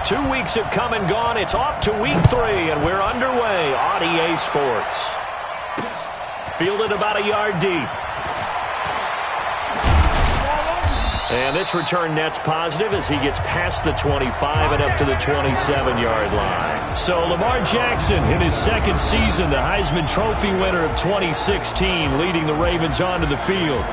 2 weeks have come and gone. It's off to week 3, and we're underway on EA Sports. Fielded about a yard deep. And this return net's positive as he gets past the 25 and up to the 27-yard line. So Lamar Jackson, in his second season, the Heisman Trophy winner of 2016, leading the Ravens onto the field.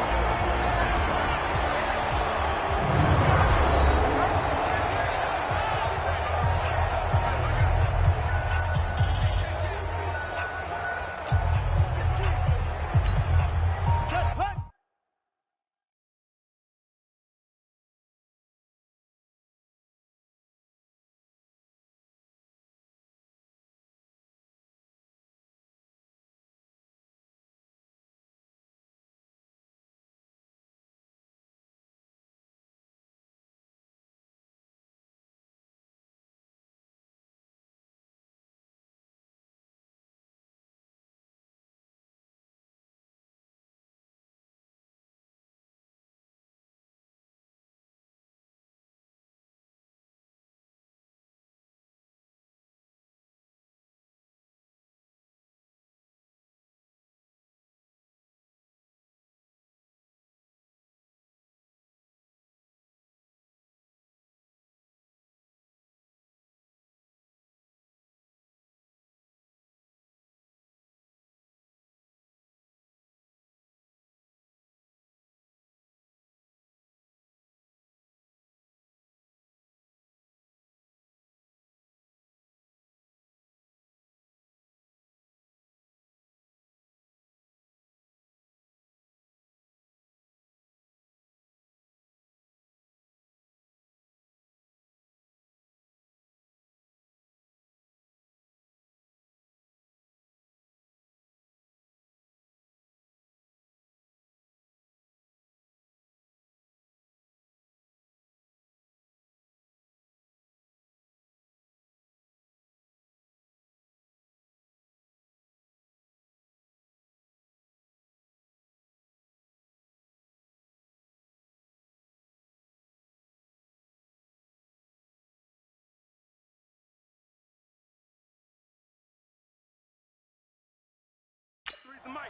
The mic.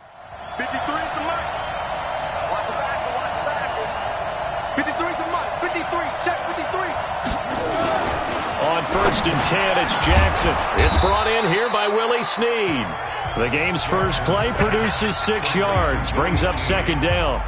53 is the mic. Watch the back. 53 is the mic. 53. Check 53. On 1st and 10, it's Jackson. It's brought in here by Willie Snead. The game's first play produces 6 yards, brings up 2nd down.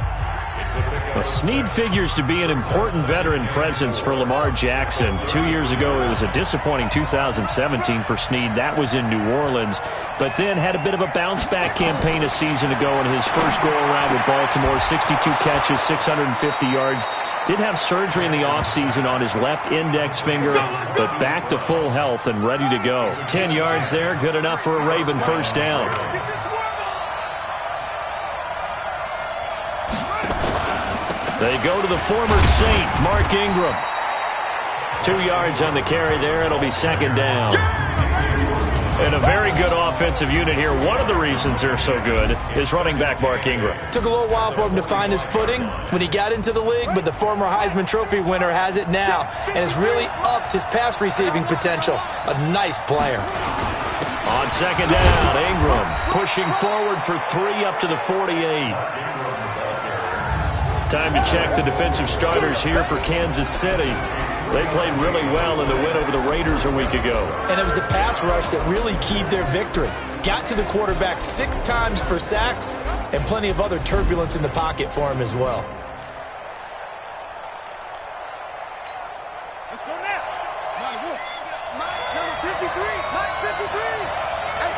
Well, Snead figures to be an important veteran presence for Lamar Jackson. 2 years ago, it was a disappointing 2017 for Snead. That was in New Orleans, but then had a bit of a bounce-back campaign a season ago in his first go-around with Baltimore. 62 catches, 650 yards. Did have surgery in the offseason on his left index finger, but back to full health and ready to go. 10 yards there, good enough for a Raven first down. They go to the former Saint, Mark Ingram. 2 yards on the carry there. It'll be 2nd down. And a very good offensive unit here. One of the reasons they're so good is running back Mark Ingram. Took a little while for him to find his footing when he got into the league, but the former Heisman Trophy winner has it now and has really upped his pass receiving potential. A nice player. On 2nd down, Ingram pushing forward for 3 up to the 48. Time to check the defensive starters here for Kansas City. They played really well in the win over the Raiders a week ago. And it was the pass rush that really keyed their victory. Got to the quarterback 6 times for sacks and plenty of other turbulence in the pocket for him as well. Let's go now. Mike, number 53. Mike, 53. Hey,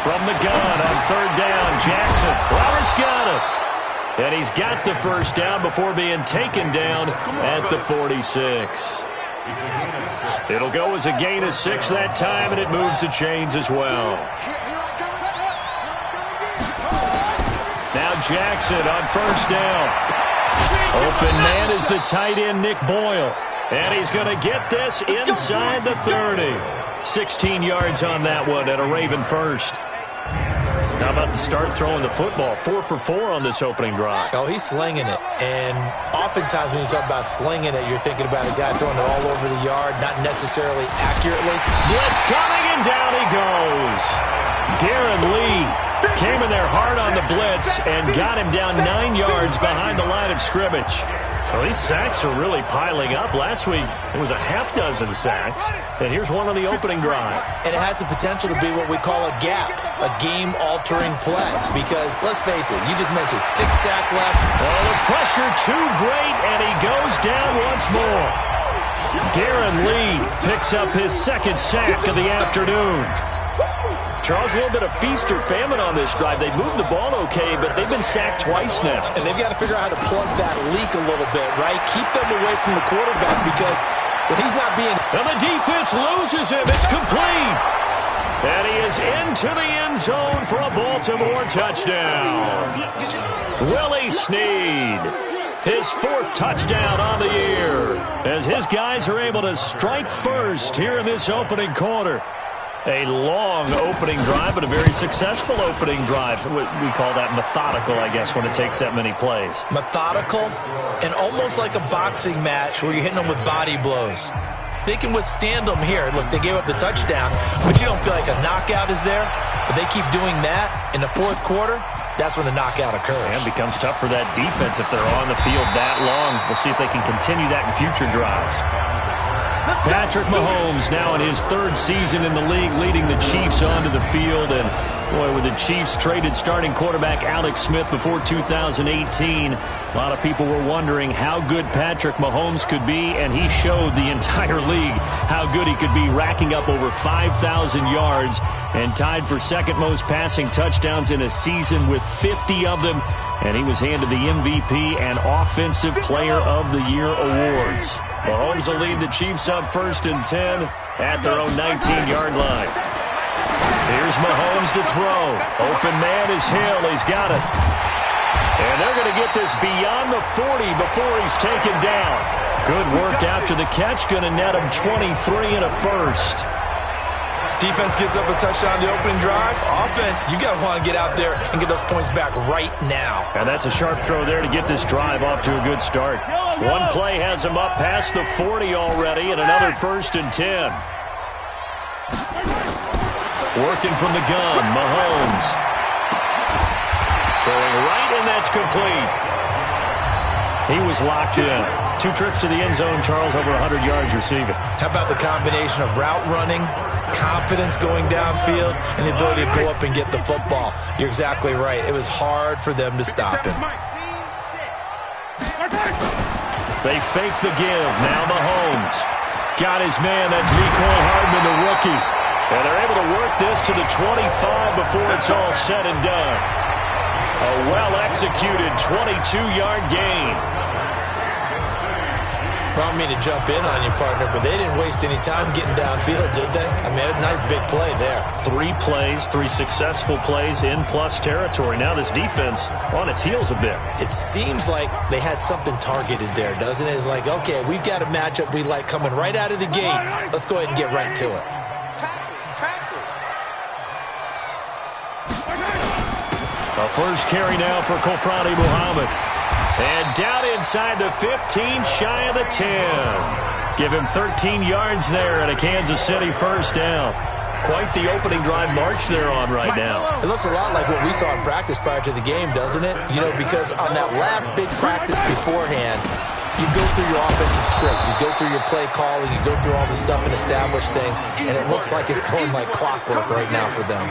From the gun on 3rd down, Jackson. Roberts got it. And he's got the first down before being taken down at the 46. It'll go as a gain of 6 that time, and it moves the chains as well. Now Jackson on 1st down. Open man is the tight end, Nick Boyle. And he's going to get this inside the 30. 16 yards on that one, and a Raven first. How about the start throwing the football? 4 for 4 on this opening drive. Oh, he's slinging it. And oftentimes when you talk about slinging it, you're thinking about a guy throwing it all over the yard, not necessarily accurately. Blitz coming, and down he goes. Darren Lee came in there hard on the blitz and got him down 9 yards behind the line of scrimmage. Well, these sacks are really piling up. Last week, it was a half dozen sacks, and here's one on the opening drive. And it has the potential to be what we call a gap, a game-altering play. Because, let's face it, you just mentioned 6 sacks last week. Oh, the pressure too great, and he goes down once more. Darren Lee picks up his second sack of the afternoon. Charles, a little bit of feast or famine on this drive. They moved the ball okay, but they've been sacked twice now. And they've got to figure out how to plug that leak a little bit, right? Keep them away from the quarterback because when he's not being... And the defense loses him. It's complete. And he is into the end zone for a Baltimore touchdown. Willie Snead, his 4th touchdown on the year, as his guys are able to strike first here in this opening quarter. A long opening drive, but a very successful opening drive. We call that methodical, I guess, when it takes that many plays. Methodical and almost like a boxing match where you're hitting them with body blows. They can withstand them here. Look, they gave up the touchdown, but you don't feel like a knockout is there. But they keep doing that in the 4th quarter. That's when the knockout occurs. And it becomes tough for that defense if they're on the field that long. We'll see if they can continue that in future drives. Patrick Mahomes now in his 3rd season in the league, leading the Chiefs onto the field. And, boy, with the Chiefs traded starting quarterback Alex Smith before 2018, a lot of people were wondering how good Patrick Mahomes could be, and he showed the entire league how good he could be, racking up over 5,000 yards and tied for 2nd most passing touchdowns in a season with 50 of them. And he was handed the MVP and Offensive Player of the Year awards. Mahomes will lead the Chiefs up 1st and 10 at their own 19-yard line. Here's Mahomes to throw. Open man is Hill. He's got it. And they're going to get this beyond the 40 before he's taken down. Good work after the catch. Going to net him 23 and a first. Defense gives up a touchdown on the opening drive. Offense, you got to want to get out there and get those points back right now. And that's a sharp throw there to get this drive off to a good start. One play has him up past the 40 already, and another 1st and 10. Working from the gun, Mahomes. Throwing right, and that's complete. He was locked in. 2 trips to the end zone, Charles, over 100 yards receiving. How about the combination of route running, confidence going downfield, and the ability to go up and get the football? You're exactly right. It was hard for them to stop him. They fake the give. Now Mahomes. Got his man. That's Mecole Hardman, the rookie. And they're able to work this to the 25 before it's all said and done. A well-executed 22-yard gain. I don't mean to jump in on you, partner, but they didn't waste any time getting downfield, did they? I mean, a nice big play there. 3 plays, 3 successful plays in plus territory. Now this defense on its heels a bit. It seems like they had something targeted there, doesn't it? It's like, okay, we've got a matchup we like coming right out of the gate. Let's go ahead and get right to it. A first carry now for Kofrani Muhammad. And down inside the 15, shy of the 10. Give him 13 yards there and a Kansas City first down. Quite the opening drive march they're on right now. It looks a lot like what we saw in practice prior to the game, doesn't it? You know, because on that last big practice beforehand, you go through your offensive script, you go through your play calling, you go through all the stuff and establish things, and it looks like it's going like clockwork right now for them.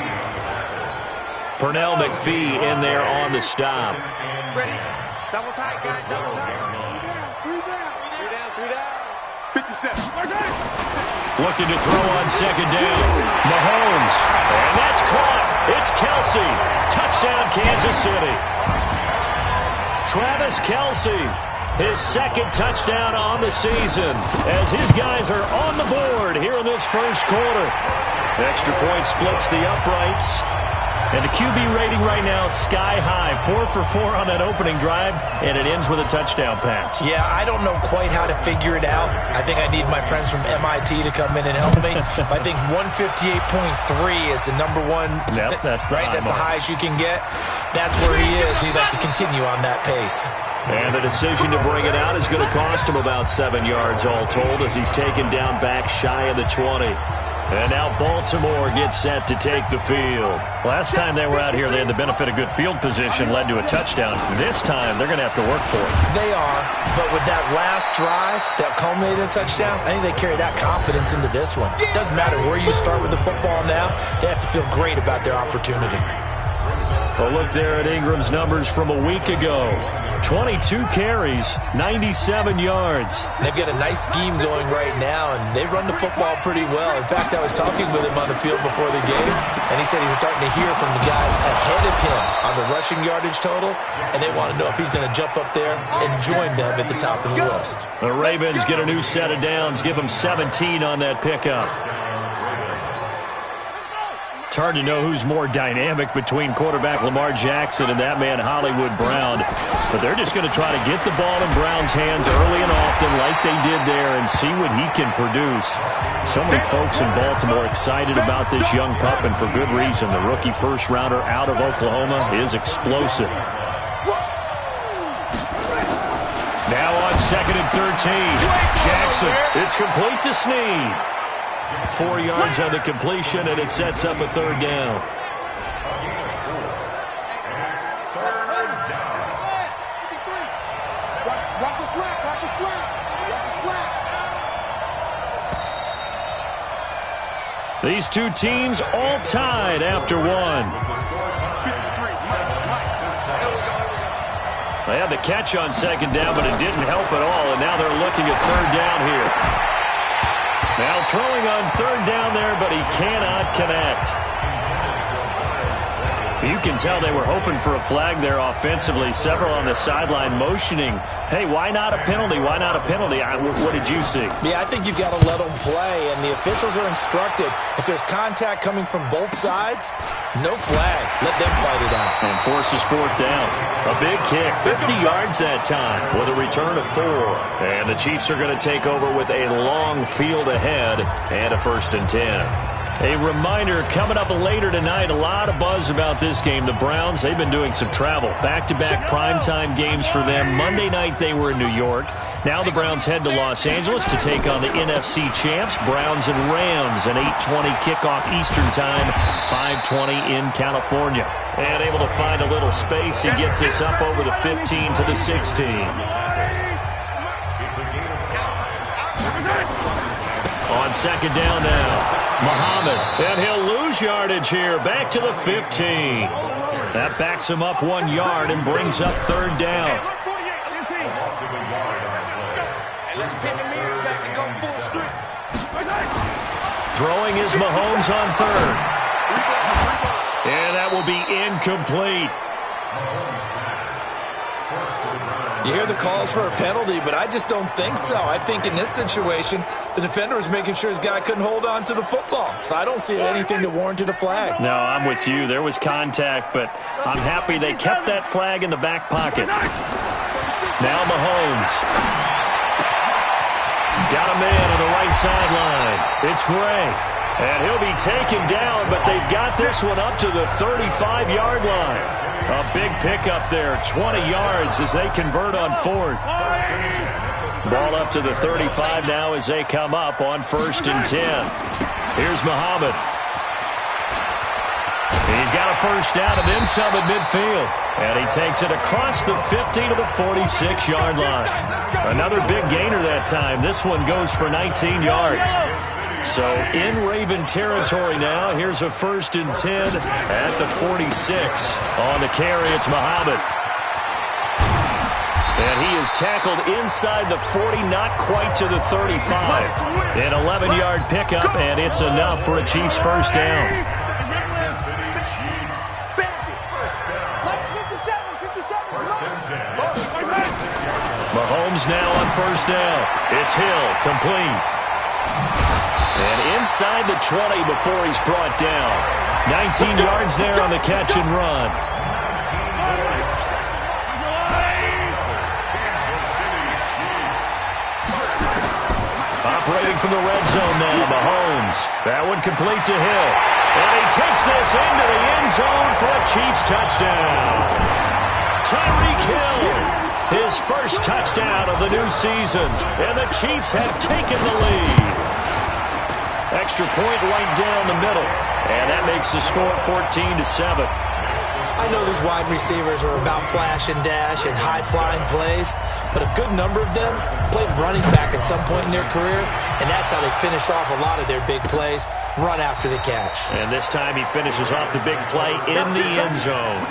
Pernell McPhee in there on the stop. Ready? Double tight, guys. Double tight. 3 down. 57. Looking to throw on second down. Mahomes. And that's caught. It's Kelce. Touchdown, Kansas City. Travis Kelce. His 2nd touchdown on the season as his guys are on the board here in this first quarter. Extra point splits the uprights. And the QB rating right now, sky high. 4 for 4 on that opening drive, and it ends with a touchdown pass. Yeah, I don't know quite how to figure it out. I think I need my friends from MIT to come in and help me. But I think 158.3 is the number one. Yep, that's the right. That's the highest you can get. That's where he is. He'd like to continue on that pace. And the decision to bring it out is going to cost him about 7 yards all told as he's taken down back shy of the 20. And now Baltimore gets set to take the field. Last time they were out here, they had the benefit of good field position, led to a touchdown. This time, they're going to have to work for it. They are, but with that last drive that culminated in a touchdown, I think they carry that confidence into this one. It doesn't matter where you start with the football now. They have to feel great about their opportunity. A look there at Ingram's numbers from a week ago. 22 carries, 97 yards. They've got a nice scheme going right now, and they run the football pretty well. In fact, I was talking with him on the field before the game, and he said he's starting to hear from the guys ahead of him on the rushing yardage total, and they want to know if he's going to jump up there and join them at the top of the list. The Ravens get a new set of downs, give them 17 on that pickup. It's hard to know who's more dynamic between quarterback Lamar Jackson and that man Hollywood Brown. But they're just going to try to get the ball in Brown's hands early and often like they did there and see what he can produce. So many folks in Baltimore excited about this young pup, and for good reason. The rookie first-rounder out of Oklahoma is explosive. Now on 2nd and 13. Jackson, it's complete to Snead. 4 yards on the completion, and it sets up a 3rd down. Watch the slap, watch the slap, watch the slap. These two teams all tied after one. They had the catch on 2nd down, but it didn't help at all, and now they're looking at 3rd down here. Now throwing on 3rd down there, but he cannot connect. You can tell they were hoping for a flag there offensively. Several on the sideline motioning, hey, why not a penalty? Why not a penalty? What did you see? Yeah, I think you've got to let them play, and the officials are instructed. If there's contact coming from both sides, no flag. Let them fight it out. And forces 4th down. A big kick, 50 yards that time with a return of 4. And the Chiefs are going to take over with a long field ahead and a 1st and 10. A reminder, coming up later tonight, a lot of buzz about this game. The Browns, they've been doing some travel. Back-to-back primetime games for them. Monday night they were in New York. Now the Browns head to Los Angeles to take on the NFC champs, Browns and Rams. An 8:20 kickoff Eastern time, 5:20 in California. And able to find a little space, he gets this up over the 15 to the 16. On 2nd down now. Muhammad, and he'll lose yardage here, back to the 15. That backs him up 1 yard and brings up 3rd down. Throwing is Mahomes on 3rd. And that will be incomplete. You hear the calls for a penalty, but I just don't think so. I think in this situation, the defender was making sure his guy couldn't hold on to the football. So I don't see anything that warranted a flag. No, I'm with you. There was contact, but I'm happy they kept that flag in the back pocket. Now Mahomes. Got a man on the right sideline. It's Gray. And he'll be taken down, but they've got this one up to the 35-yard line. A big pickup there, 20 yards as they convert on 4th. Ball up to the 35 now as they come up on 1st and 10. Here's Muhammad. He's got a 1st down and then some at midfield. And he takes it across the 50 to the 46-yard line. Another big gainer that time. This one goes for 19 yards. So in Raven territory now. Here's a 1st and 10 at the 46. On the carry, it's Muhammad. And he is tackled inside the 40, not quite to the 35. An 11-yard pickup, and it's enough for a Chiefs 1st down. Mahomes now on 1st down. It's Hill, complete. And inside the 20 before he's brought down. 19 yards there on the catch and run. Operating from the red zone now, Mahomes. That one complete to Hill. And he takes this into the end zone for a Chiefs touchdown. Tyreek Hill, his first touchdown of the new season. And the Chiefs have taken the lead. Extra point right down the middle. And that makes the score 14-7. I know these wide receivers are about flash and dash and high-flying plays, but a good number of them played running back at some point in their career, and that's how they finish off a lot of their big plays, run after the catch. And this time he finishes off the big play in the end zone.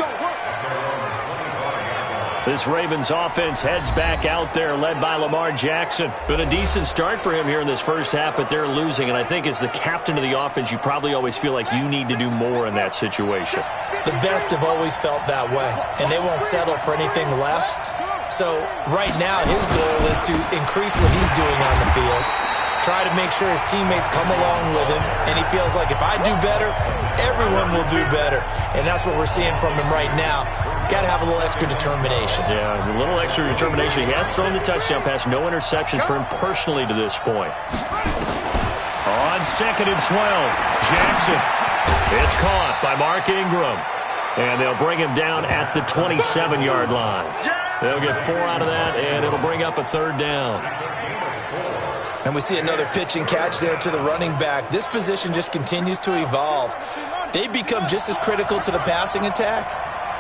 This Ravens offense heads back out there, led by Lamar Jackson. Been a decent start for him here in this first half, but they're losing. And I think as the captain of the offense, you probably always feel like you need to do more in that situation. The best have always felt that way, and they won't settle for anything less. So right now his goal is to increase what he's doing on the field, try to make sure his teammates come along with him, and he feels like if I do better, everyone will do better. And that's what we're seeing from him right now. Got to have a little extra determination. Yeah, a little extra determination. He has thrown the touchdown pass. No interceptions for him personally to this point. On 2nd and 12, Jackson. It's caught by Mark Ingram. And they'll bring him down at the 27-yard line. They'll get 4 out of that, and it'll bring up a 3rd down. And we see another pitch and catch there to the running back. This position just continues to evolve. They become just as critical to the passing attack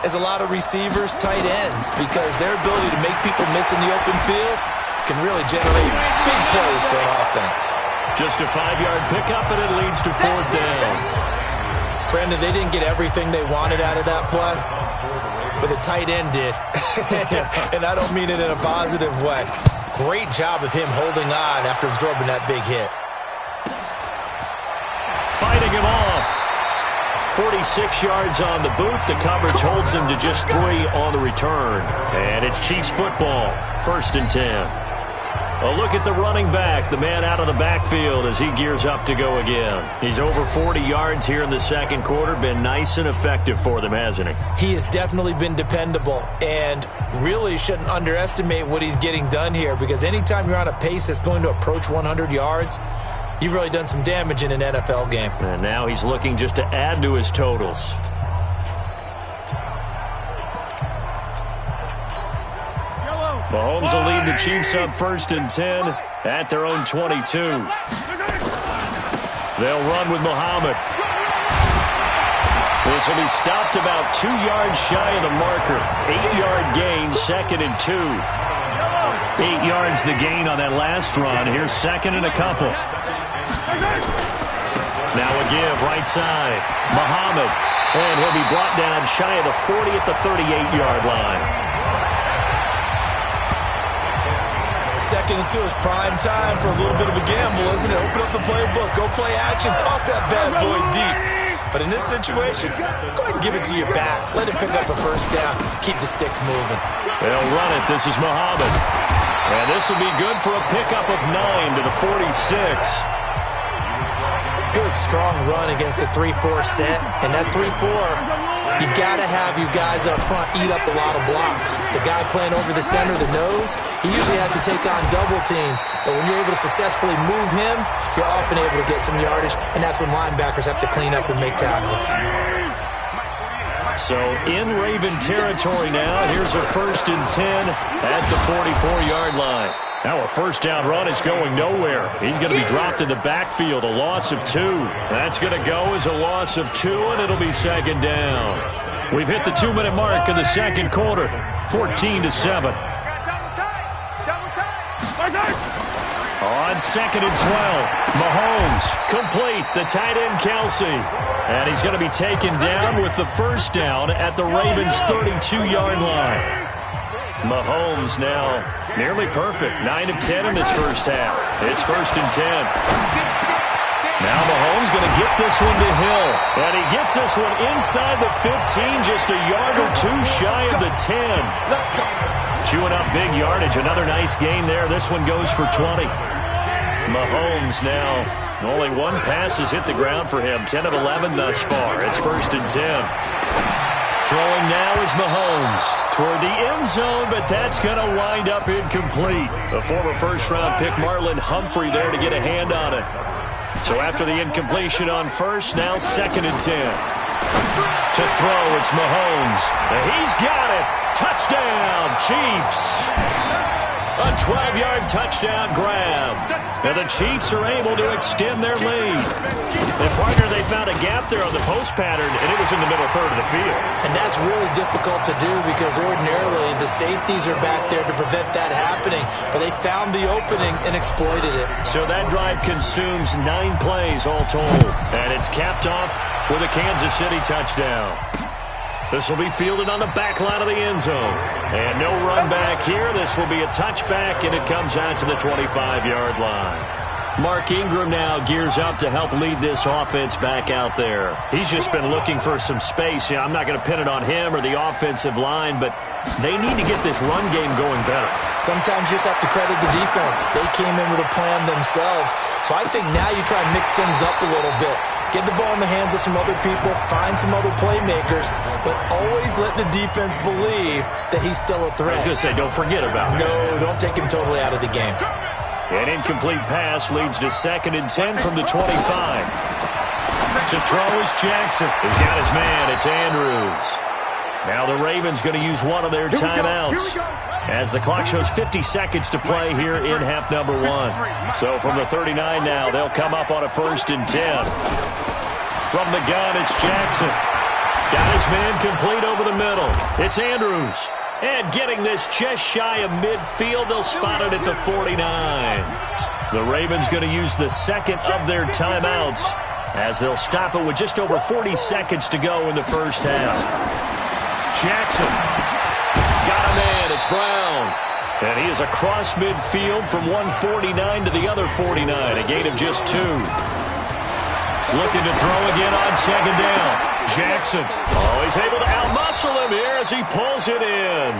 as a lot of receivers, tight ends, because their ability to make people miss in the open field can really generate big plays for an offense. Just a 5-yard pickup, and it leads to 4th down. Brandon, they didn't get everything they wanted out of that play, but the tight end did. And I don't mean it in a positive way. Great job of him holding on after absorbing that big hit. Fighting him off. 46 yards on the boot. The coverage holds him to just 3 on the return. And it's Chiefs football. 1st and 10. A look at the running back, the man out of the backfield as he gears up to go again. He's over 40 yards here in the second quarter. Been nice and effective for them, hasn't he? He has definitely been dependable, and really shouldn't underestimate what he's getting done here, because anytime you're on a pace that's going to approach 100 yards, you've really done some damage in an NFL game. And now he's looking just to add to his totals. Mahomes will lead the Chiefs up 1st and 10 at their own 22. They'll run with Muhammad. This will be stopped about 2 yards shy of the marker. 8-yard gain, 2nd and 2. 8 yards the gain on that last run. Here's 2nd and a couple. Now a give, right side. Muhammad. And he'll be brought down shy of the 40 at the 38-yard line. 2nd and 2 is prime time for a little bit of a gamble, isn't it? Open up the playbook, go play action, toss that bad boy deep. But in this situation, go ahead and give it to your back. Let him pick up a 1st down. Keep the sticks moving. They'll run it. This is Muhammad. And this will be good for a pickup of 9 to the 46. Good, strong run against the 3-4 set. And that 3-4, you got to have you guys up front eat up a lot of blocks. The guy playing over the center, the nose, he usually has to take on double teams. But when you're able to successfully move him, you're often able to get some yardage, and that's when linebackers have to clean up and make tackles. So in Raven territory now, here's a 1st and 10 at the 44-yard line. Now a 1st down run is going nowhere. He's going to be dropped in the backfield, a loss of 2. That's going to go as a loss of 2, and it'll be 2nd down. We've hit the 2-minute mark in the second quarter, 14-7. On 2nd and 12, Mahomes, complete, the tight end Kelsey. And he's going to be taken down with the 1st down at the Ravens' 32-yard line. Mahomes now nearly perfect, 9 of 10 in this first half. It's 1st and 10. Now Mahomes going to get this one to Hill. And he gets this one inside the 15, just a yard or 2 shy of the 10. Chewing up big yardage, another nice gain there. This one goes for 20. Mahomes now Only one pass has hit the ground for him. 10 of 11 thus far. It's 1st and 10. Throwing now is Mahomes toward the end zone, but that's going to wind up incomplete. The former first-round pick Marlon Humphrey there to get a hand on it. So after the incompletion on first, now 2nd and 10. To throw, it's Mahomes. And he's got it. Touchdown, Chiefs. A 12-yard touchdown grab. And the Chiefs are able to extend their lead. And, partner, they found a gap there on the post pattern, and it was in the middle third of the field. And that's really difficult to do because ordinarily the safeties are back there to prevent that happening. But they found the opening and exploited it. So that drive consumes 9 plays all told. And it's capped off with a Kansas City touchdown. This will be fielded on the back line of the end zone. And no run back here. This will be a touchback, and it comes out to the 25-yard line. Mark Ingram now gears up to help lead this offense back out there. He's just been looking for some space. I'm not going to pin it on him or the offensive line, but they need to get this run game going better. Sometimes you just have to credit the defense. They came in with a plan themselves. So I think now you try and mix things up a little bit. Get the ball in the hands of some other people, find some other playmakers, but always let the defense believe that he's still a threat. I was going to say, don't forget about it. No, don't take him totally out of the game. An incomplete pass leads to 2nd and 10 from the 25. To throw is Jackson. He's got his man. It's Andrews. Now the Ravens going to use one of their timeouts as the clock shows 50 seconds to play here in half number 1. So from the 39 now, they'll come up on a 1st and 10. From the gun, it's Jackson. Got his man complete over the middle. It's Andrews. And getting this just shy of midfield, they'll spot it at the 49. The Ravens going to use the second of their timeouts as they'll stop it with just over 40 seconds to go in the first half. Jackson. Got a man. It's Brown. And he is across midfield from 149 to the other 49. A gain of just 2. Looking to throw again on 2nd down. Jackson. Oh, he's able to outmuscle him here as he pulls it in.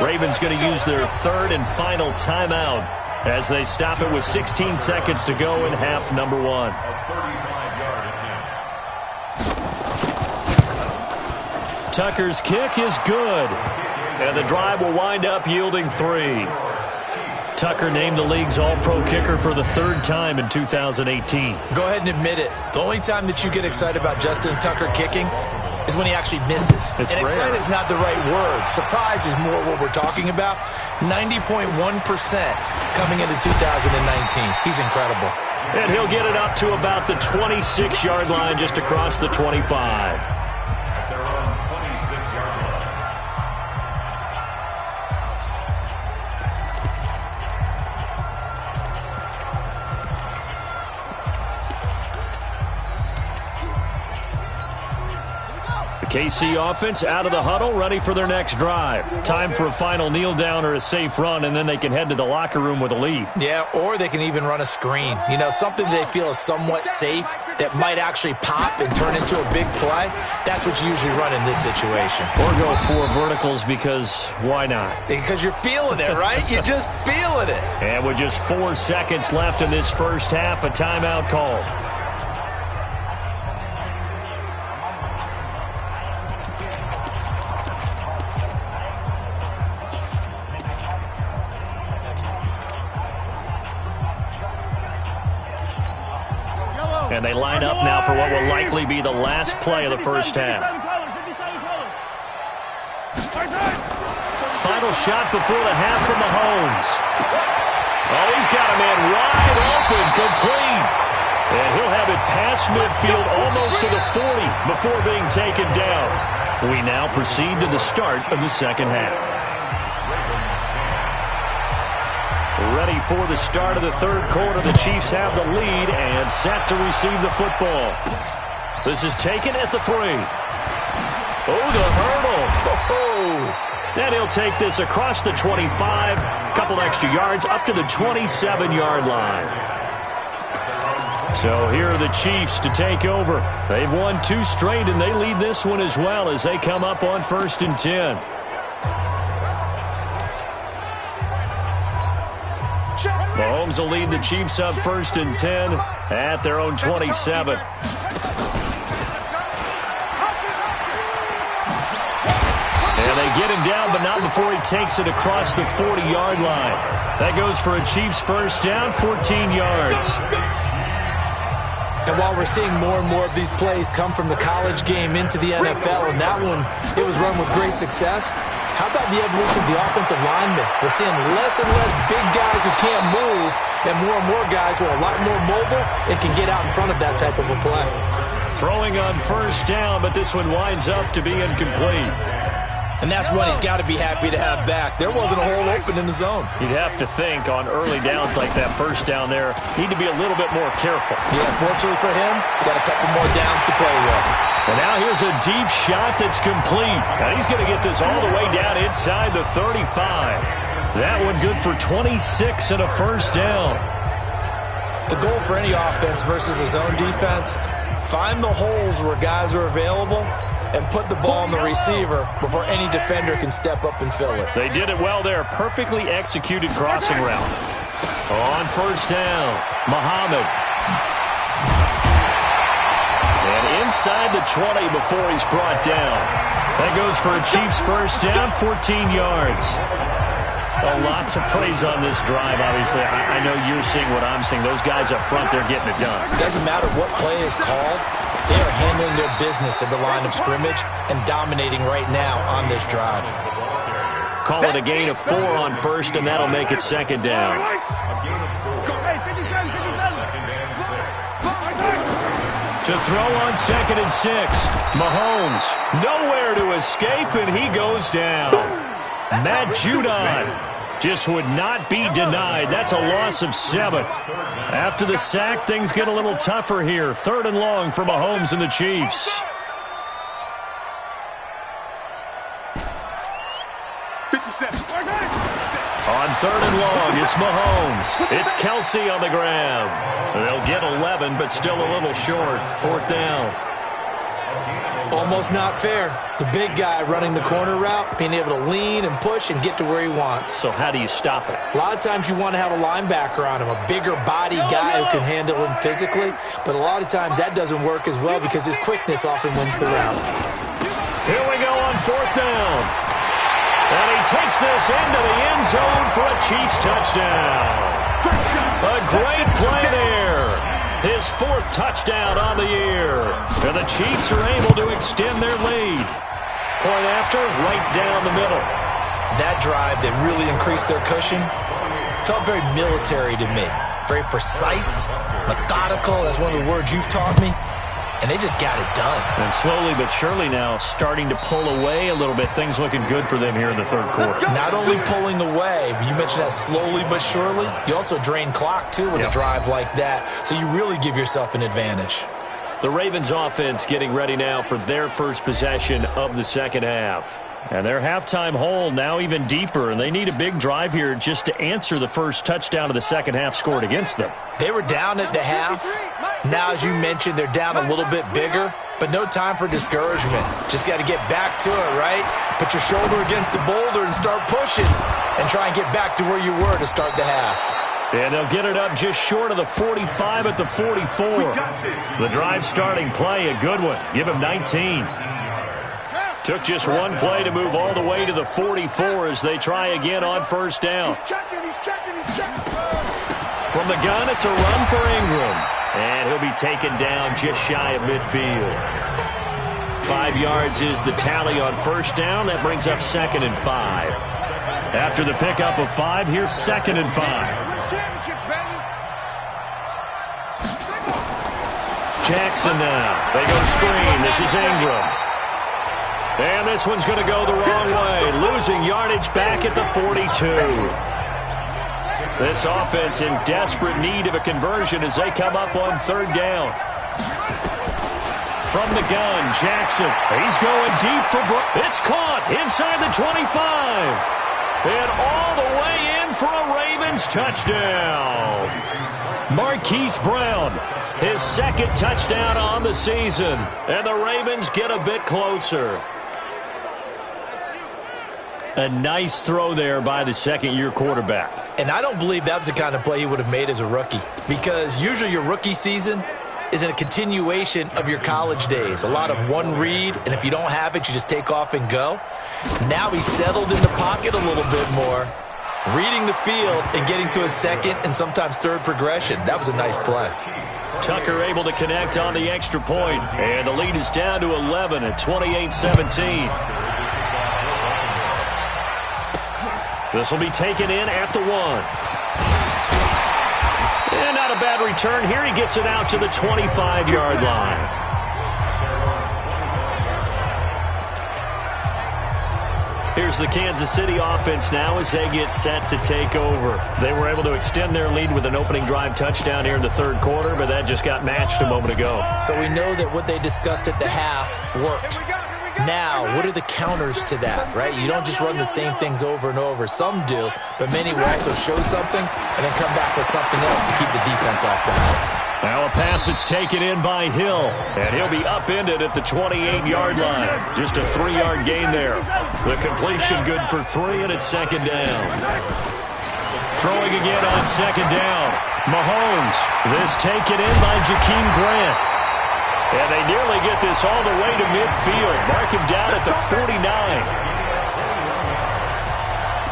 Ravens going to use their 3rd and final timeout as they stop it with 16 seconds to go in half number 1. Tucker's kick is good. And the drive will wind up yielding 3. Tucker named the league's all-pro kicker for the 3rd time in 2018. Go ahead and admit it. The only time that you get excited about Justin Tucker kicking is when he actually misses. It's and excited is not the right word. Surprise is more what we're talking about. 90.1% coming into 2019. He's incredible. And he'll get it up to about the 26-yard line just across the 25. KC offense out of the huddle, ready for their next drive. Time for a final kneel down or a safe run, and then they can head to the locker room with a lead. Yeah, or they can even run a screen. You know, something they feel is somewhat safe that might actually pop and turn into a big play. That's what you usually run in this situation. Or go 4 verticals because why not? Because you're feeling it, right? You're just feeling it. And with just 4 seconds left in this first half, a timeout called. And they line up now for what will likely be the last play of the first half. Final shot before the half from Mahomes. Oh, he's got a man wide open, complete. And he'll have it past midfield almost to the 40 before being taken down. We now proceed to the start of the second half. Ready for the start of the third quarter. The Chiefs have the lead and set to receive the football. This is taken at the 3. Oh, the hurdle. Oh. And he'll take this across the 25. Couple extra yards up to the 27-yard line. So here are the Chiefs to take over. They've won 2 straight, and they lead this one as well as they come up on 1st and 10. Check. Mahomes will lead the Chiefs up 1st and 10 at their own 27. And they get him down, but not before he takes it across the 40-yard line. That goes for a Chiefs first down, 14 yards. And while we're seeing more and more of these plays come from the college game into the NFL, and that one, it was run with great success, how about the evolution of the offensive linemen? We're seeing less and less big guys who can't move and more guys who are a lot more mobile and can get out in front of that type of a play. Throwing on first down, but this one winds up to be incomplete. And that's one he's got to be happy to have back. There wasn't a hole open in the zone. You'd have to think on early downs like that first down there, need to be a little bit more careful. Yeah, fortunately for him, got a couple more downs to play with. And now here's a deep shot that's complete. Now he's going to get this all the way down inside the 35. That one good for 26 and a first down. The goal for any offense versus his own defense, find the holes where guys are available and put the ball on the receiver before any defender can step up and fill it. They did it well there. Perfectly executed crossing route. On first down, Muhammad. And inside the 20 before he's brought down. That goes for a Chiefs first down, 14 yards. A lot to praise on this drive, obviously. I know you're seeing what I'm seeing. Those guys up front, they're getting it done. Doesn't matter what play is called. They are handling their business at the line of scrimmage and dominating right now on this drive. Call it a gain of 4 on first, and that'll make it second down. To throw on 2nd and 6. Mahomes, nowhere to escape, and he goes down. Matt Judon just would not be denied. That's a loss of 7. After the sack, things get a little tougher here. 3rd and long for Mahomes and the Chiefs. On 3rd and long, it's Mahomes. It's Kelsey on the grab. They'll get 11, but still a little short. 4th down. Almost not fair. The big guy running the corner route, being able to lean and push and get to where he wants. So how do you stop it? A lot of times you want to have a linebacker on him, a bigger body guy who can handle him physically. But a lot of times that doesn't work as well because his quickness often wins the route. Here we go on 4th down. And he takes this into the end zone for a Chiefs touchdown. A great play there. His 4th touchdown on the year. And the Chiefs are able to extend their lead. Point after, right down the middle. That drive that really increased their cushion felt very military to me. Very precise, methodical. That's one of the words you've taught me. And they just got it done. And slowly but surely now starting to pull away a little bit. Things looking good for them here in the 3rd quarter. Not only pulling away, but you mentioned that slowly but surely. You also drain clock, too, with a drive like that. So you really give yourself an advantage. The Ravens offense getting ready now for their first possession of the second half. And their halftime hole now even deeper, and they need a big drive here just to answer the first touchdown of the second half scored against them. They were down at the half. Now, as you mentioned, they're down a little bit bigger, but no time for discouragement. Just got to get back to it, right? Put your shoulder against the boulder and start pushing and try and get back to where you were to start the half. And they'll get it up just short of the 45 at the 44. The drive starting play, a good one. Give him 19. Took just one play to move all the way to the 44 as they try again on first down. He's checking. From the gun, it's a run for Ingram. And he'll be taken down just shy of midfield. 5 yards is the tally on first down. That brings up 2nd and 5. After the pickup of 5, here's 2nd and 5. Jackson now. They go screen. This is Ingram. And this one's going to go the wrong way. Losing yardage back at the 42. This offense in desperate need of a conversion as they come up on 3rd down. From the gun, Jackson. He's going deep for it's caught inside the 25. And all the way in for a Ravens touchdown. Marquise Brown, his 2nd touchdown on the season. And the Ravens get a bit closer. A nice throw there by the second-year quarterback. And I don't believe that was the kind of play he would have made as a rookie, because usually your rookie season is a continuation of your college days. A lot of one read, and if you don't have it, you just take off and go. Now he's settled in the pocket a little bit more, reading the field and getting to a second and sometimes third progression. That was a nice play. Tucker able to connect on the extra point, and the lead is down to 11 at 28-17. This will be taken in at the 1. And not a bad return here. He gets it out to the 25-yard line. Here's the Kansas City offense now as they get set to take over. They were able to extend their lead with an opening drive touchdown here in the third quarter, but that just got matched a moment ago. So we know that what they discussed at the half worked. Now, what are the counters to that, right? You don't just run the same things over and over. Some do, but many will also show something and then come back with something else to keep the defense off balance. Now a pass that's taken in by Hill, and he'll be upended at the 28-yard line. Just a 3-yard gain there. The completion good for 3, and it's second down. Throwing again on second down. Mahomes. This taken in by Jakeem Grant. And they nearly get this all the way to midfield. Mark him down at the 49.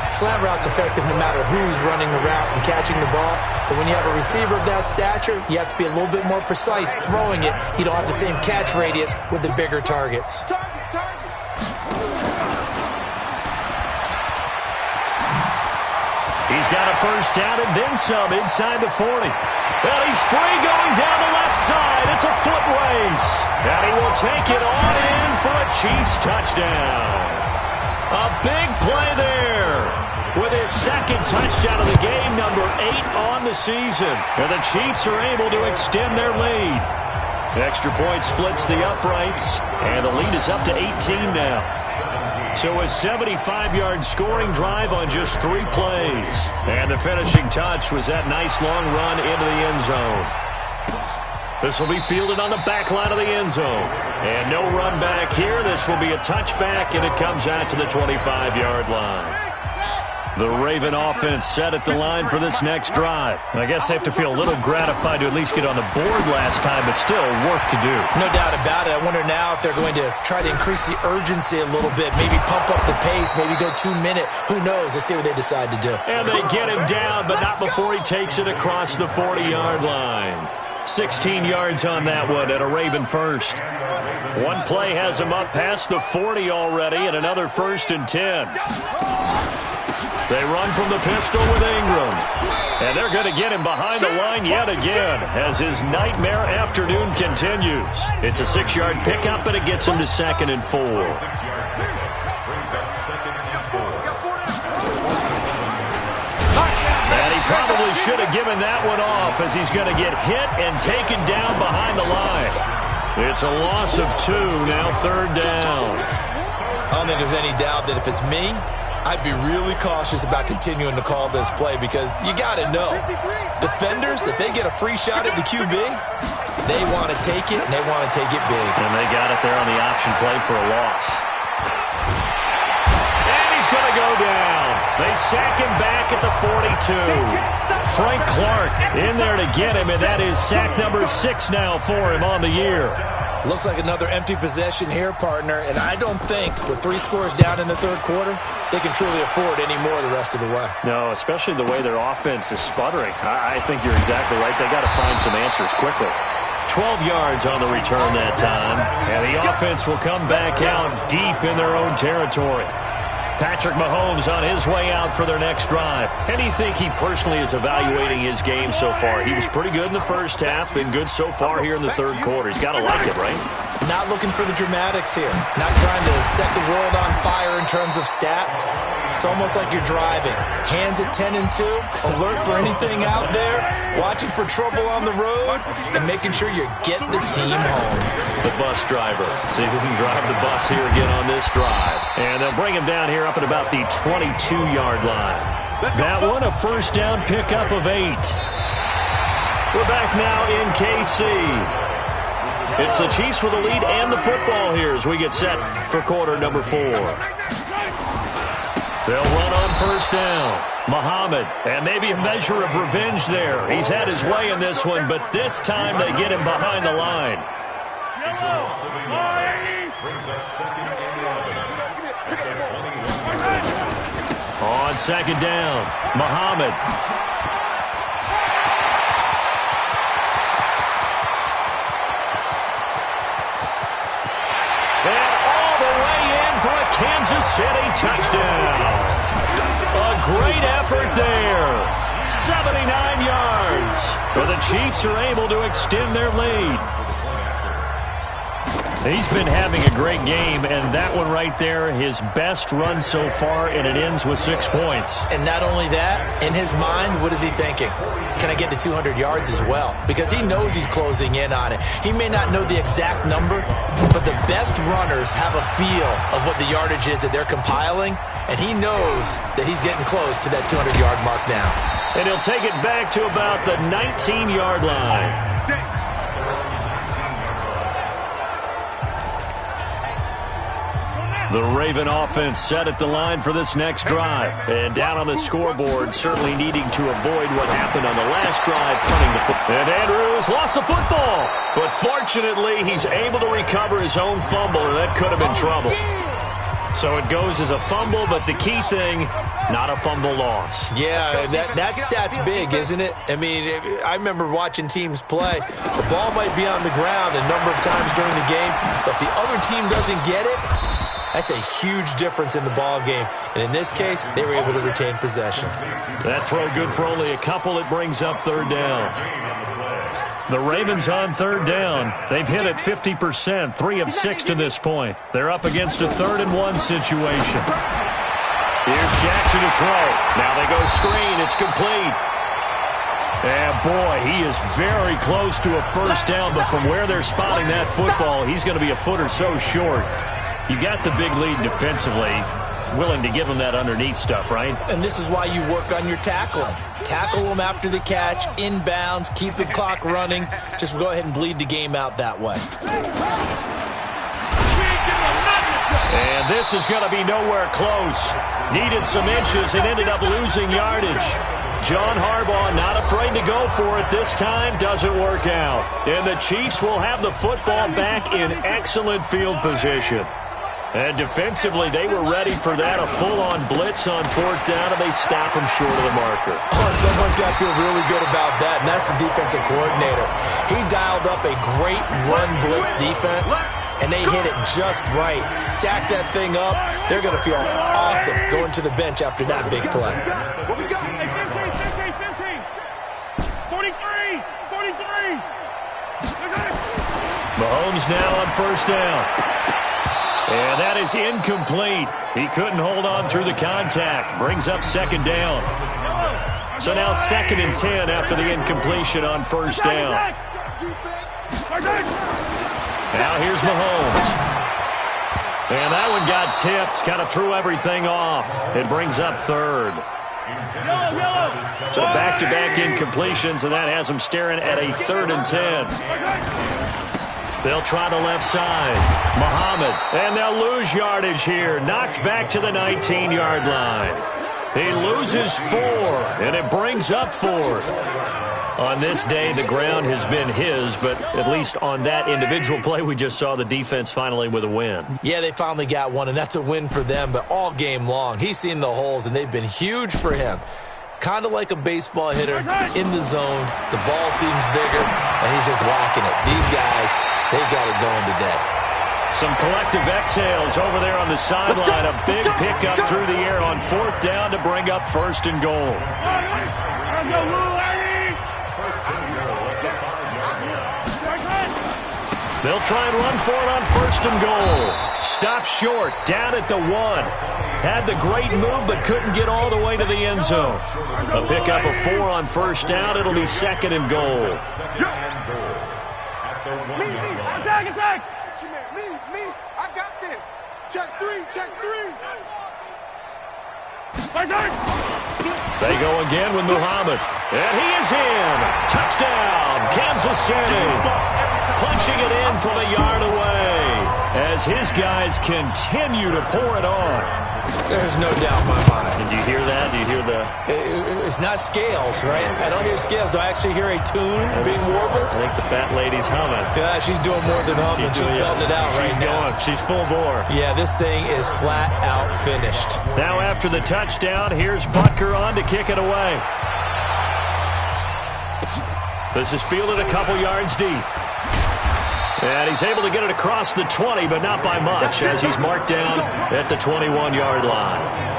Slant route's effective no matter who's running the route and catching the ball. But when you have a receiver of that stature, you have to be a little bit more precise throwing it. You don't have the same catch radius with the bigger targets. He's got a first down and then some inside the 40. Well, he's free going down the left side. It's a foot race. And he will take it on in for a Chiefs touchdown. A big play there with his second touchdown of the game, number 8 on the season. And the Chiefs are able to extend their lead. Extra point splits the uprights, and the lead is up to 18 now. So a 75-yard scoring drive on just 3 plays. And the finishing touch was that nice long run into the end zone. This will be fielded on the back line of the end zone. And no run back here. This will be a touchback, and it comes out to the 25-yard line. The Raven offense set at the line for this next drive. I guess they have to feel a little gratified to at least get on the board last time, but still work to do. No doubt about it. I wonder now if they're going to try to increase the urgency a little bit, maybe pump up the pace, maybe go 2-minute. Who knows? Let's see what they decide to do. And they get him down, but not before he takes it across the 40-yard line. 16 yards on that one at a Raven first. One play has him up past the 40 already, and another 1st and 10. They run from the pistol with Ingram. And they're going to get him behind the line yet again as his nightmare afternoon continues. It's a 6-yard pickup, but it gets him to 2nd and 4. And he probably should have given that one off as he's going to get hit and taken down behind the line. It's a loss of 2, now 3rd down. I don't think there's any doubt that if it's me, I'd be really cautious about continuing to call this play because you got to know, defenders, if they get a free shot at the QB, they want to take it, and they want to take it big. And they got it there on the option play for a loss. And he's going to go down. They sack him back at the 42. Frank Clark in there to get him, and that is sack number 6 now for him on the year. Looks like another empty possession here, partner, and I don't think with 3 scores down in the third quarter, they can truly afford any more the rest of the way. No, especially the way their offense is sputtering. I think you're exactly right. They got to find some answers quickly. 12 yards on the return that time, and the offense will come back out deep in their own territory. Patrick Mahomes on his way out for their next drive. How do you think he personally is evaluating his game so far? He was pretty good in the first half, been good so far here in the third quarter. He's got to like it, right? Not looking for the dramatics here. Not trying to set the world on fire in terms of stats. It's almost like you're driving. Hands at 10 and 2, alert for anything out there, watching for trouble on the road, and making sure you get the team home. The bus driver. See if he can drive the bus here again on this drive. And they'll bring him down here up at about the 22-yard line. That one, a first down pickup of 8. We're back now in KC. It's the Chiefs with the lead and the football here as we get set for quarter number 4. They'll run on first down. Muhammad, and maybe a measure of revenge there. He's had his way in this one, but this time they get him behind the line. On second down, Muhammad. And all the way in for a Kansas City touchdown. A great effort there. 79 yards. But the Chiefs are able to extend their lead. He's been having a great game, and that one right there, his best run so far, and it ends with 6 points. And not only that, in his mind, what is he thinking? Can I get to 200 yards as well? Because he knows he's closing in on it. He may not know the exact number, but the best runners have a feel of what the yardage is that they're compiling, and he knows that he's getting close to that 200-yard mark now. And he'll take it back to about the 19-yard line. The Raven offense set at the line for this next drive. And down on the scoreboard, certainly needing to avoid what happened on the last drive, punting the football. And Andrews lost the football. But fortunately, he's able to recover his own fumble, and that could have been trouble. So it goes as a fumble, but the key thing, not a fumble loss. Yeah, that stat's big, isn't it? I mean, I remember watching teams play. The ball might be on the ground a number of times during the game, but if the other team doesn't get it, that's a huge difference in the ball game. And in this case, they were able to retain possession. That throw good for only a couple. It brings up third down. The Ravens on third down. They've hit it 50%, 3 of 6 to this point. They're up against a 3rd-and-1 situation. Here's Jackson to throw. Now they go screen. It's complete. And boy, he is very close to a first down, but from where they're spotting that football, he's going to be a foot or so short. You got the big lead defensively, willing to give him that underneath stuff, right? And this is why you work on your tackling. Tackle them after the catch, inbounds, keep the clock running. Just go ahead and bleed the game out that way. And this is going to be nowhere close. Needed some inches and ended up losing yardage. John Harbaugh not afraid to go for it this time. Doesn't work out. And the Chiefs will have the football back in excellent field position. And defensively, they were ready for that, a full-on blitz on 4th down, and they stop them short of the marker. Oh, someone's got to feel really good about that, and that's the defensive coordinator. He dialed up a great run blitz defense, and they hit it just right. Stack that thing up. They're going to feel awesome going to the bench after that big play. What we got? 43! Mahomes now on first down. And that is incomplete. He couldn't hold on through the contact. Brings up 2nd down. So now 2nd and 10 after the incompletion on first down. Now here's Mahomes. And that one got tipped. Kind of threw everything off. It brings up 3rd. So back-to-back incompletions, and that has him staring at a 3rd and 10. They'll try the left side. Muhammad, and they'll lose yardage here. Knocked back to the 19-yard line. He loses 4, and it brings up 4th. On this day, the ground has been his, but at least on that individual play, we just saw the defense finally with a win. Yeah, they finally got one, and that's a win for them, but all game long, he's seen the holes, and they've been huge for him. Kind of like a baseball hitter in the zone. The ball seems bigger, and he's just whacking it. These guys, they've got it going today. Some collective exhales over there on the sideline. A big pickup through the air on 4th down to bring up 1st and goal. They'll try and run for it on 1st and goal. Stop short, down at the 1. Had the great move, but couldn't get all the way to the end zone. A pickup of 4 on 1st down. It'll be 2nd and goal. Attack! Me. I got this. Check 3. They go again with Muhammad. And he is in. Touchdown, Kansas City. Punching it in from a yard away. as his guys continue to pour it on. There's no doubt in my mind. Did you hear that? Do you hear the... It's not scales, right? I don't hear scales. Do I actually hear a tune being warbled? I think the fat lady's humming. Yeah, she's doing more than humming. She's belting it out right now. She's full bore. Yeah, this thing is flat out finished. Now after the touchdown, here's Butker on to kick it away. This is fielded a couple yards deep. And he's able to get it across the 20, but not by much, as he's marked down at the 21-yard line.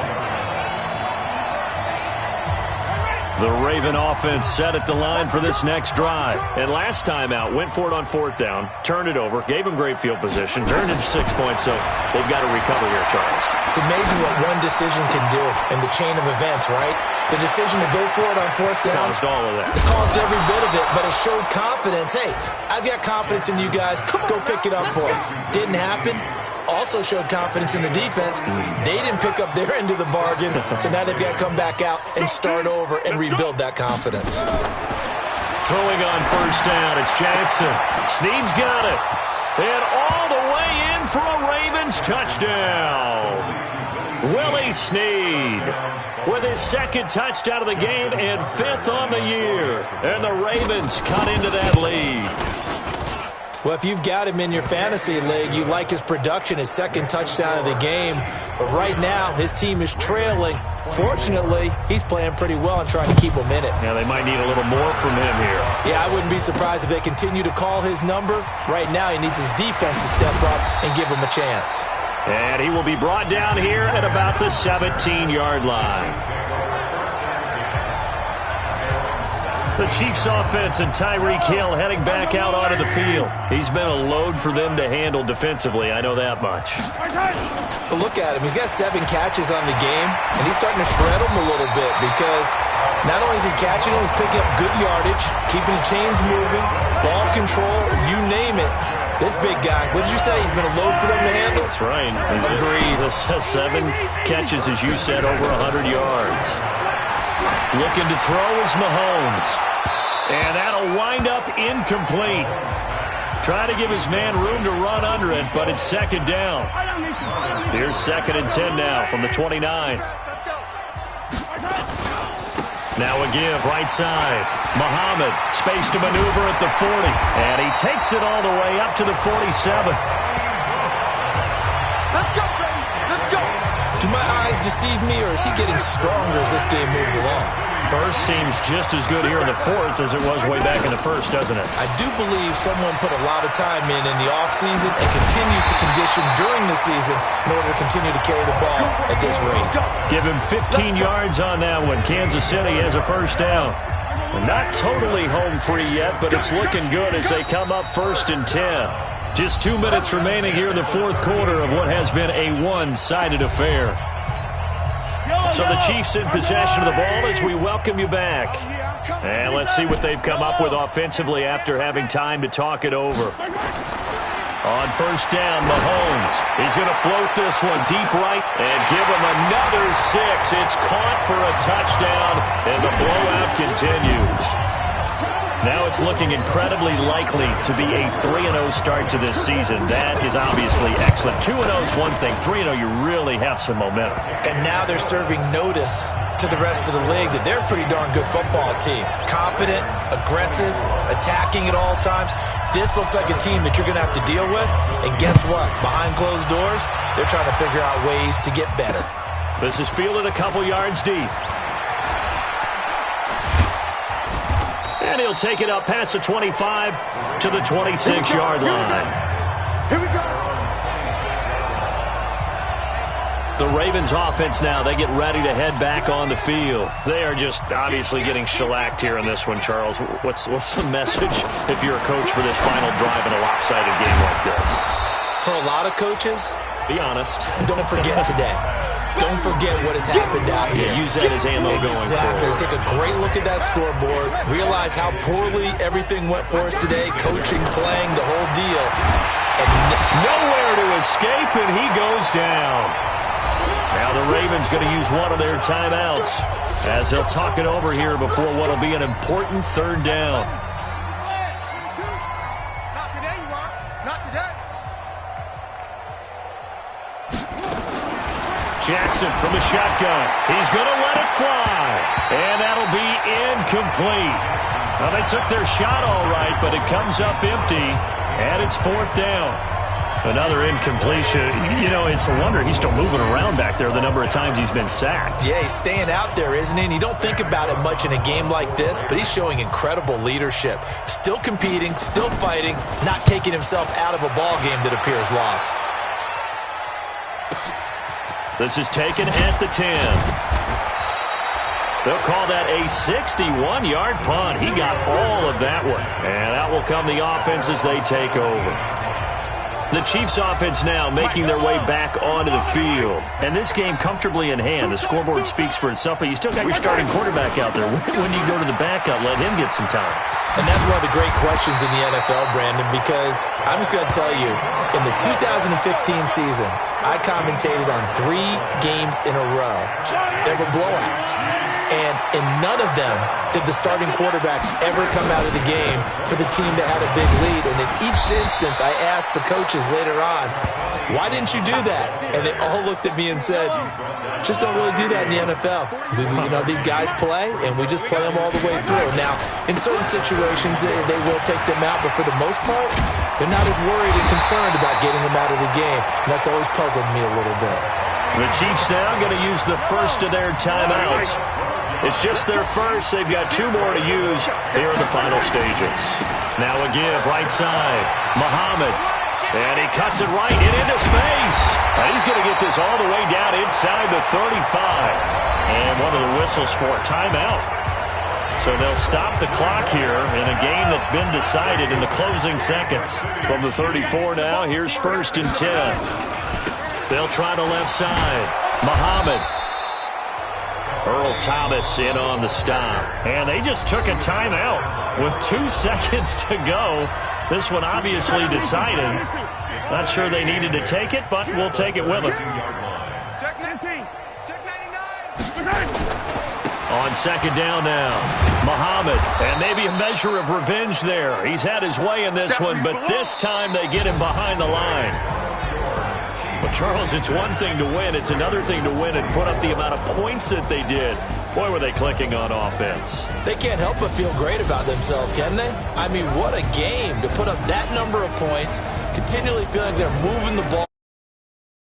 The Raven offense set at the line for this next drive. And last time out, went for it on 4th down, turned it over, gave him great field position, turned it to 6 points, so they've got to recover here, Charles. It's amazing what one decision can do in the chain of events, right? The decision to go for it on 4th down. Caused all of that. It caused every bit of it, but it showed confidence. Hey, I've got confidence in you guys. Go pick it up for it. Didn't happen. Also showed confidence in the defense. They didn't pick up their end of the bargain, so now they've got to come back out and start over and rebuild that confidence. Throwing on 1st down, it's Jackson. Snead's got it. And all the way in for a Ravens touchdown. Willie Snead with his 2nd touchdown of the game and 5th on the year. And the Ravens cut into that lead. Well, if you've got him in your fantasy league, you like his production, his 2nd touchdown of the game. But right now, his team is trailing. Fortunately, he's playing pretty well and trying to keep them in it. Yeah, they might need a little more from him here. Yeah, I wouldn't be surprised if they continue to call his number. Right now, he needs his defense to step up and give him a chance. And he will be brought down here at about the 17-yard line. The Chiefs offense and Tyreek Hill heading back out onto the field. He's been a load for them to handle defensively, I know that much. But look at him. He's got 7 catches on the game, and he's starting to shred them a little bit because not only is he catching them, he's picking up good yardage, keeping the chains moving, ball control, you name it. This big guy, what did you say? He's been a load for them to handle? That's right. Agreed. 7 catches, as you said, over 100 yards. Looking to throw is Mahomes. And that'll wind up incomplete. Trying to give his man room to run under it, but it's 2nd down. Here's 2nd and 10 now from the 29. Now a give, right side. Muhammad, space to maneuver at the 40. And he takes it all the way up to the 47. Let's go, baby. Let's go. Do my eyes deceive me, or is he getting stronger as this game moves along? Burst seems just as good here in the 4th as it was way back in the 1st, doesn't it? I do believe someone put a lot of time in the offseason and continues to condition during the season in order to continue to carry the ball at this rate. Give him 15 yards on that one. Kansas City has a 1st down. We're not totally home free yet, but it's looking good as they come up 1st and 10. Just 2 minutes remaining here in the 4th quarter of what has been a one-sided affair. So the Chiefs in possession of the ball as we welcome you back. And let's see what they've come up with offensively after having time to talk it over. On 1st down, Mahomes. He's going to float this one deep right and give him another 6. It's caught for a touchdown, and the blowout continues. Now it's looking incredibly likely to be a 3-0 start to this season. That is obviously excellent. 2-0 is one thing. 3-0, you really have some momentum. And now they're serving notice to the rest of the league that they're a pretty darn good football team. Confident, aggressive, attacking at all times. This looks like a team that you're going to have to deal with. And guess what? Behind closed doors, they're trying to figure out ways to get better. This is fielded a couple yards deep. And he'll take it up past the 25 to the 26-yard line. Here we go. The Ravens offense now, they get ready to head back on the field. They are just obviously getting shellacked here in this one, Charles. What's the message if you're a coach for this final drive in a lopsided game like this? For a lot of coaches, be honest. Don't forget today. Don't forget what has happened out here. Yeah, use that as ammo going forward. Take a great look at that scoreboard. Realize how poorly everything went for us today. Coaching, playing, the whole deal. And nowhere to escape, and he goes down. Now the Ravens going to use one of their timeouts as they'll talk it over here before what will be an important 3rd down. Not today, you are. Not today. Jackson from the shotgun. He's going to let it fly. And that'll be incomplete. Well, they took their shot all right, but it comes up empty, and it's 4th down. Another incompletion. You know, it's a wonder he's still moving around back there the number of times he's been sacked. Yeah, he's staying out there, isn't he? And you don't think about it much in a game like this, but he's showing incredible leadership. Still competing, still fighting, not taking himself out of a ball game that appears lost. This is taken at the 10. They'll call that a 61-yard punt. He got all of that one. And out will come the offense as they take over. The Chiefs offense now making their way back onto the field. And this game comfortably in hand. The scoreboard speaks for itself, but you still got your starting quarterback out there. When you go to the backup, let him get some time. And that's one of the great questions in the NFL, Brandon, because I'm just going to tell you, in the 2015 season, I commentated on 3 games in a row. They were blowouts. And in none of them did the starting quarterback ever come out of the game for the team that had a big lead. And in each instance, I asked the coaches later on, why didn't you do that? And they all looked at me and said, just don't really do that in the NFL. You know, these guys play, and we just play them all the way through. Now, in certain situations, they will take them out, but for the most part, they're not as worried and concerned about getting them out of the game. And that's always puzzled me a little bit. The Chiefs now going to use the first of their timeouts. It's just their first. They've got 2 more to use here in the final stages. Now a give, right side. Muhammad. And he cuts it right into space. He's going to get this all the way down inside the 35. And one of the whistles for a timeout. So they'll stop the clock here in a game that's been decided in the closing seconds. From the 34 now, here's 1st and 10. They'll try the left side. Muhammad. Earl Thomas in on the stop. And they just took a timeout with 2 seconds to go. This one obviously decided. Not sure they needed to take it, but we'll take it with them. Check 19. Check 99. On 2nd down now, Muhammad. And maybe a measure of revenge there. He's had his way in this one, but this time they get him behind the line. Well, Charles, it's one thing to win. It's another thing to win and put up the amount of points that they did. Boy, were they clicking on offense. They can't help but feel great about themselves, can they? I mean, what a game to put up that number of points, continually feeling they're moving the ball.